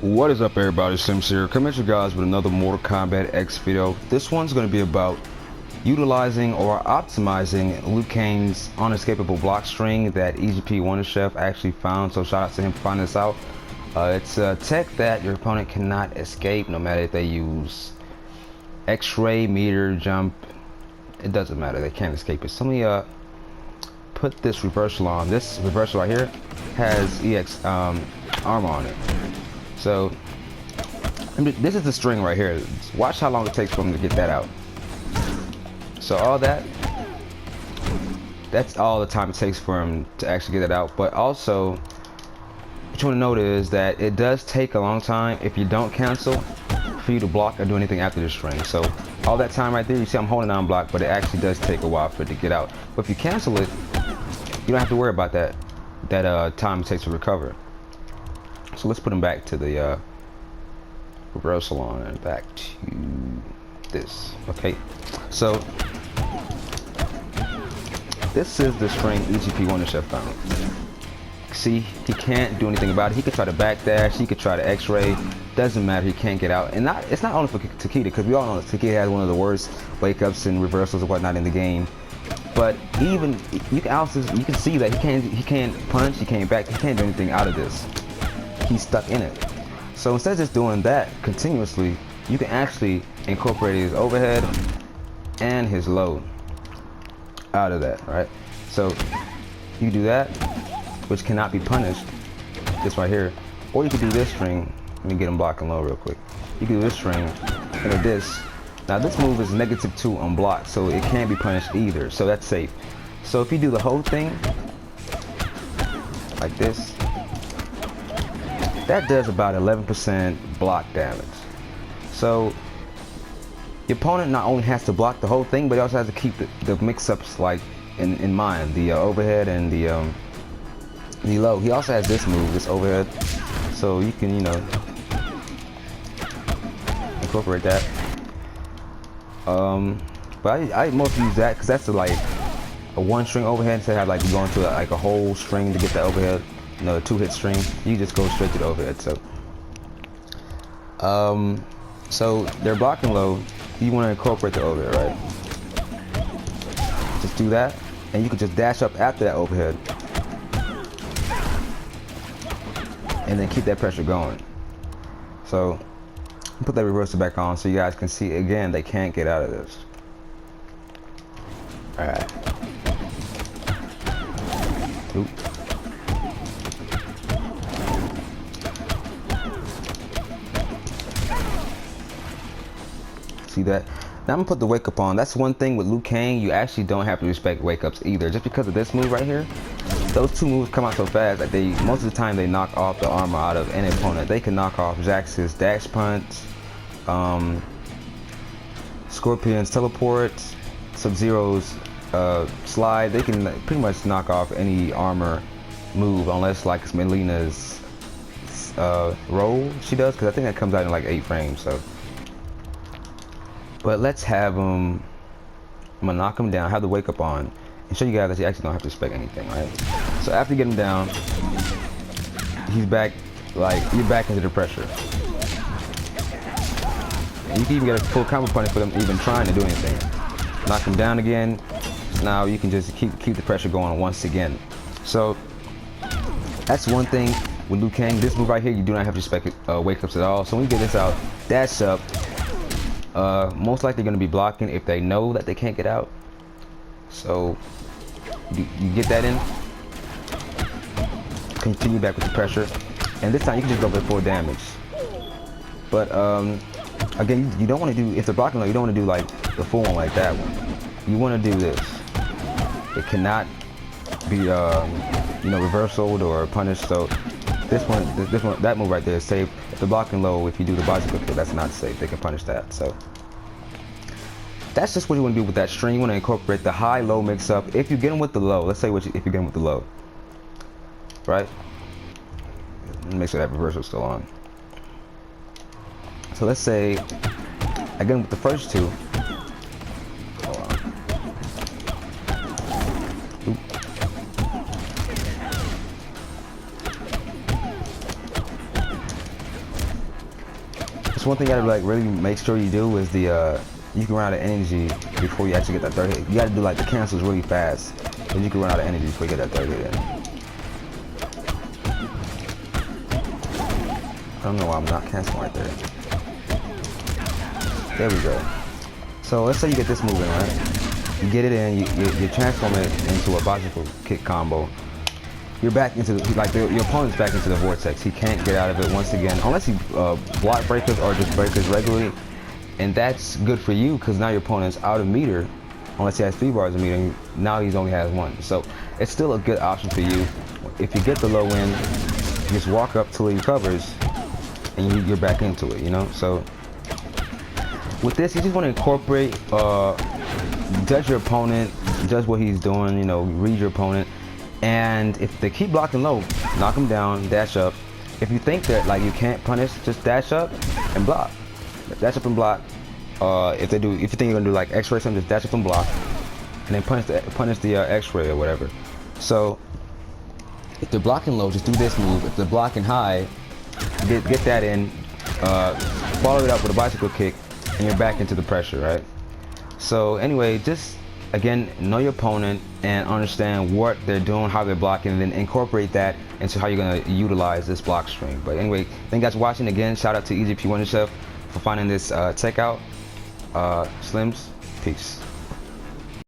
What is up, everybody? Sims here, coming at you guys with another Mortal Kombat X video. This one's going to be about utilizing or optimizing Liu Kang's unescapable block string that EGP Wonder Chef actually found, so shout out to him for finding this out. It's a tech that your opponent cannot escape no matter if they use X-ray, meter, jump. It doesn't matter, they can't escape it. So let me put this reversal on. This reversal right here has EX armor on it. So this is the string right here. Watch how long it takes for him to get that out. So that's all the time it takes for him to actually get it out. But also, what you want to note is that it does take a long time if you don't cancel for you to block or do anything after the string. So all that time right there, you see I'm holding on block, but it actually does take a while for it to get out. But if you cancel it, you don't have to worry about that time it takes to recover. So let's put them back to the reversal on and back to this. Okay, so this is the string EGP Wonder Chef found. See, he can't do anything about it. He could try to backdash, he could try to X-ray, doesn't matter, he can't get out. And it's not only for Takeda, because we all know Takeda has one of the worst wake-ups and reversals and whatnot in the game. But even you can see that he can't punch, he can't back, he can't do anything out of this. He's stuck in it. So instead of just doing that continuously, you can actually incorporate his overhead and his load out of that, right? So you do that, which cannot be punished, this right here, or you could do this string. Let me get him blocking low real quick. You can do this string and this. Now this move is -2 on block, so it can't be punished either, so that's safe. So if you do the whole thing like this, that does about 11% block damage. So your opponent not only has to block the whole thing, but he also has to keep the mix-ups like in mind, the overhead and the low. He also has this move, this overhead, so you can, you know, incorporate that. But I mostly use that because that's like a one string overhead instead of have like going to like a whole string to get the overhead. You know, a 2-hit string. You just go straight to the overhead. So they're blocking low. You want to incorporate the overhead, right? Just do that, and you can just dash up after that overhead, and then keep that pressure going. So put that reversal back on so you guys can see again they can't get out of this. All right. Oop. See that? Now I'm gonna put the wake up on. That's one thing with Liu Kang, you actually don't have to respect wake ups either. Just because of this move right here, those two moves come out so fast that most of the time they knock off the armor out of any opponent. They can knock off Jax's dash punch, Scorpion's teleport, Sub-Zero's slide. They can pretty much knock off any armor move unless like it's Melina's roll she does, because I think that comes out in like 8 frames. So. But let's have him, I'm gonna knock him down, have the wake up on, and show you guys that you actually don't have to respect anything, right? So after you get him down, he's back, like, you're back into the pressure. And you can even get a full combo punish for them even trying to do anything. Knock him down again, now you can just keep the pressure going once again. So that's one thing with Liu Kang. This move right here, you do not have to respect wake ups at all. So when you get this out, dash up. Most likely going to be blocking if they know that they can't get out. So you get that in, continue back with the pressure, and this time you can just go for 4 damage. But again, you don't want to do, if they're blocking, you don't want to do like the full one like that one. You want to do this. It cannot be you know, reversaled or punished. So this one, that move right there is safe. If they're blocking low, if you do the bicycle kill, that's not safe. They can punish that. So that's just what you want to do with that string. You want to incorporate the high-low mix-up. If you get them with the low, let's say if you get them with the low, right? Make sure that reversal is still on. So let's say I get them with the first 2. Hold on. Oop. Just one thing you gotta like really make sure you do is the you can run out of energy before you actually get that third hit. You gotta do like the cancels really fast, and you can run out of energy before you get that third hit in. I don't know why I'm not canceling right there. There we go. So let's say you get this move in, right? You get it in, you transform it into a bicycle kick combo. You're back into your opponent's back into the vortex. He can't get out of it once again, unless he block breakers or just breakers regularly. And that's good for you because now your opponent's out of meter, unless he has 3 bars of meter. And now he only has 1. So it's still a good option for you. If you get the low end, you just walk up till he recovers, and you're back into it. You know. So with this, you just want to incorporate, judge your opponent, judge what he's doing. You know, read your opponent. And if they keep blocking low, knock them down, dash up. If you think that like you can't punish, just dash up and block. Dash up and block. If you think you're gonna do like X-ray something, just dash up and block, and then punish the X-ray or whatever. So if they're blocking low, just do this move. If they're blocking high, get that in. Follow it up with a bicycle kick, and you're back into the pressure, right? So anyway, just again, know your opponent and understand what they're doing, how they're blocking, and then incorporate that into how you're going to utilize this block string. But anyway, thank you guys for watching. Again, shout out to EGP Wonder Chef for finding this tech out. Slims, peace.